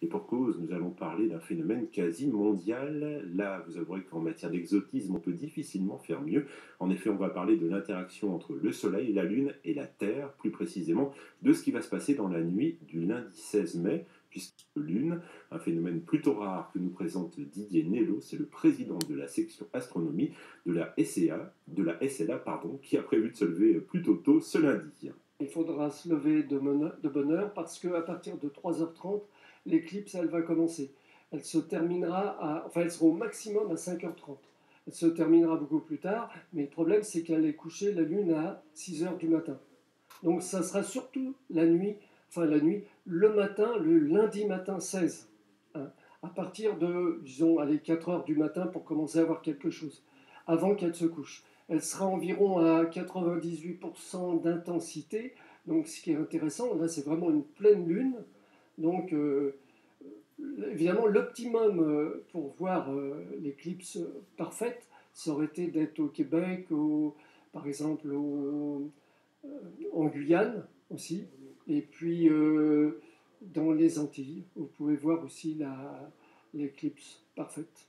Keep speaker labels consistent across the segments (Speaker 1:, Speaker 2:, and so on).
Speaker 1: Et pour cause, nous allons parler d'un phénomène quasi mondial. Là, vous avouerez qu'en matière d'exotisme, on peut difficilement faire mieux. En effet, on va parler de l'interaction entre le Soleil, la Lune et la Terre, plus précisément de ce qui va se passer dans la nuit du lundi 16 mai, puisque Lune, un phénomène plutôt rare que nous présente Didier Nello, c'est le président de la section astronomie de la SLA, qui a prévu de se lever plutôt tôt ce lundi.
Speaker 2: Il faudra se lever de bonne heure parce qu'à partir de 3h30, l'éclipse, elle va commencer. Elle se terminera elle sera au maximum à 5h30. Elle se terminera beaucoup plus tard, mais le problème, c'est qu'elle est couchée, la Lune, à 6h du matin. Donc ça sera surtout le matin, le lundi matin 16. Hein, à partir de, disons, allez, 4h du matin pour commencer à voir quelque chose, avant qu'elle se couche. Elle sera environ à 98% d'intensité. Donc ce qui est intéressant, là c'est vraiment une pleine lune. Donc évidemment l'optimum pour voir l'éclipse parfaite, ça aurait été d'être au Québec, par exemple en Guyane aussi, et puis dans les Antilles, vous pouvez voir aussi l'éclipse parfaite.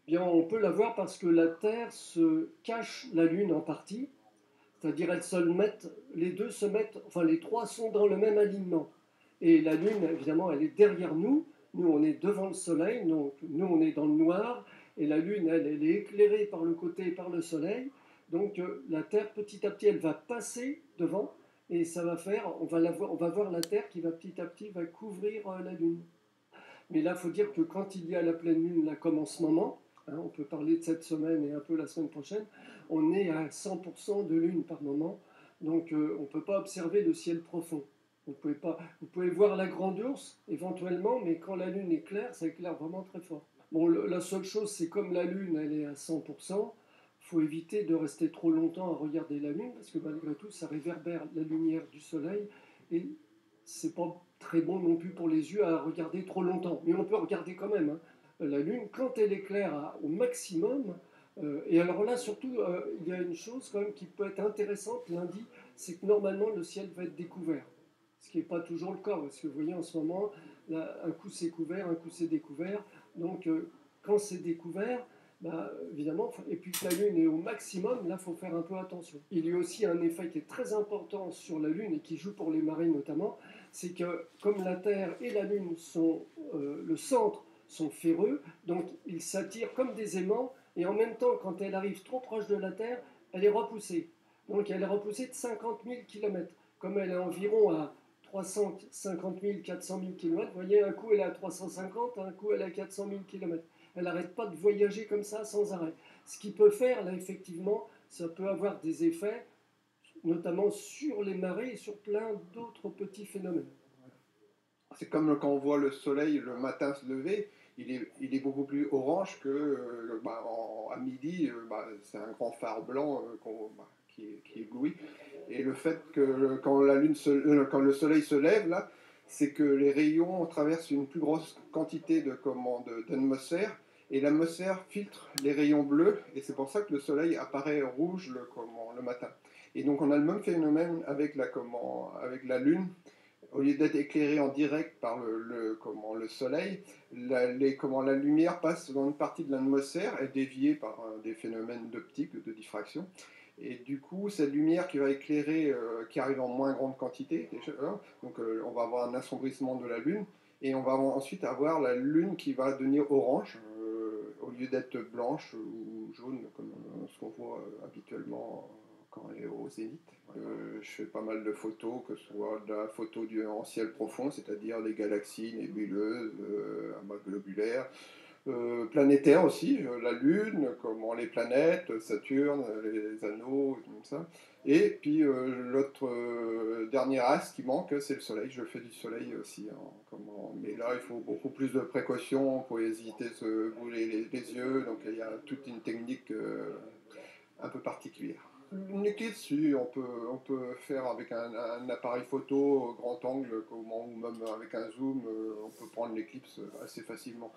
Speaker 2: Bien, on peut la voir parce que la Terre se cache la Lune en partie, c'est-à-dire les deux se mettent, enfin les trois sont dans le même alignement. Et la Lune, évidemment, elle est derrière nous. Nous, on est devant le Soleil, donc nous, on est dans le noir. Et la Lune, elle est éclairée par le côté et par le Soleil. Donc la Terre, petit à petit, elle va passer devant. Et ça va faire, on va voir la Terre qui va petit à petit va couvrir la Lune. Mais là, il faut dire que quand il y a la pleine Lune, là, comme en ce moment, hein, on peut parler de cette semaine et un peu la semaine prochaine, on est à 100% de Lune par moment. Donc on ne peut pas observer le ciel profond. Vous pouvez voir la grande ours éventuellement, mais quand la Lune est claire, ça éclaire vraiment très fort. Bon, la seule chose, c'est comme la Lune, elle est à 100%, il faut éviter de rester trop longtemps à regarder la Lune, parce que malgré tout, ça réverbère la lumière du Soleil, et c'est pas très bon non plus pour les yeux à regarder trop longtemps. Mais on peut regarder quand même, hein, la Lune quand elle est claire au maximum. Et alors là, surtout, il y a une chose quand même qui peut être intéressante lundi, c'est que normalement le ciel va être découvert. Ce qui n'est pas toujours le cas, parce que vous voyez en ce moment, là, un coup c'est couvert, un coup c'est découvert. Donc quand c'est découvert, bah, évidemment, et puis que la Lune est au maximum, là il faut faire un peu attention. Il y a aussi un effet qui est très important sur la Lune et qui joue pour les marées notamment, c'est que comme la Terre et la Lune sont le centre, sont ferreux, donc ils s'attirent comme des aimants, et en même temps, quand elle arrive trop proche de la Terre, elle est repoussée. Donc elle est repoussée de 50 000 km. Comme elle est environ à 350 000, 400 000 km, vous voyez, un coup elle est à 350, un coup elle est à 400 000 km. Elle n'arrête pas de voyager comme ça sans arrêt. Ce qui peut faire, là, effectivement, ça peut avoir des effets, notamment sur les marées et sur plein d'autres petits phénomènes.
Speaker 3: C'est comme quand on voit le soleil le matin se lever, il est beaucoup plus orange que à midi, c'est un grand phare blanc qui éblouit. Et le fait que quand le soleil se lève, là, c'est que les rayons traversent une plus grosse quantité d'atmosphère, et l'atmosphère filtre les rayons bleus, et c'est pour ça que le soleil apparaît rouge le matin. Et donc on a le même phénomène avec avec la Lune. Au lieu d'être éclairé en direct par le soleil, la lumière passe dans une partie de l'atmosphère, est déviée par des phénomènes d'optique, de diffraction. Et du coup, cette lumière qui va éclairer, qui arrive en moins grande quantité, déjà, donc on va avoir un assombrissement de la Lune, et on va ensuite avoir la Lune qui va devenir orange, au lieu d'être blanche ou jaune, comme ce qu'on voit habituellement quand elle est au zénith. Je fais pas mal de photos, que ce soit de la photo en ciel profond, c'est-à-dire les galaxies nébuleuses, globulaires, planétaires aussi, la Lune, comment les planètes, Saturne, les anneaux, comme ça. Et puis l'autre dernier astre qui manque, c'est le Soleil. Je fais du Soleil aussi. Mais là, il faut beaucoup plus de précautions pour éviter de se brûler les yeux. Donc il y a toute une technique un peu particulière. Une éclipse, si, on peut faire avec un appareil photo grand angle, ou même avec un zoom, on peut prendre l'éclipse assez facilement.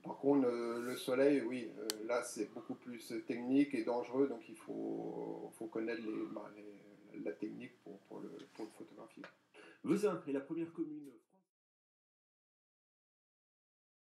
Speaker 3: Par contre, le soleil, oui, là c'est beaucoup plus technique et dangereux, donc il faut connaître la technique pour le photographier.
Speaker 1: Vezin est la première commune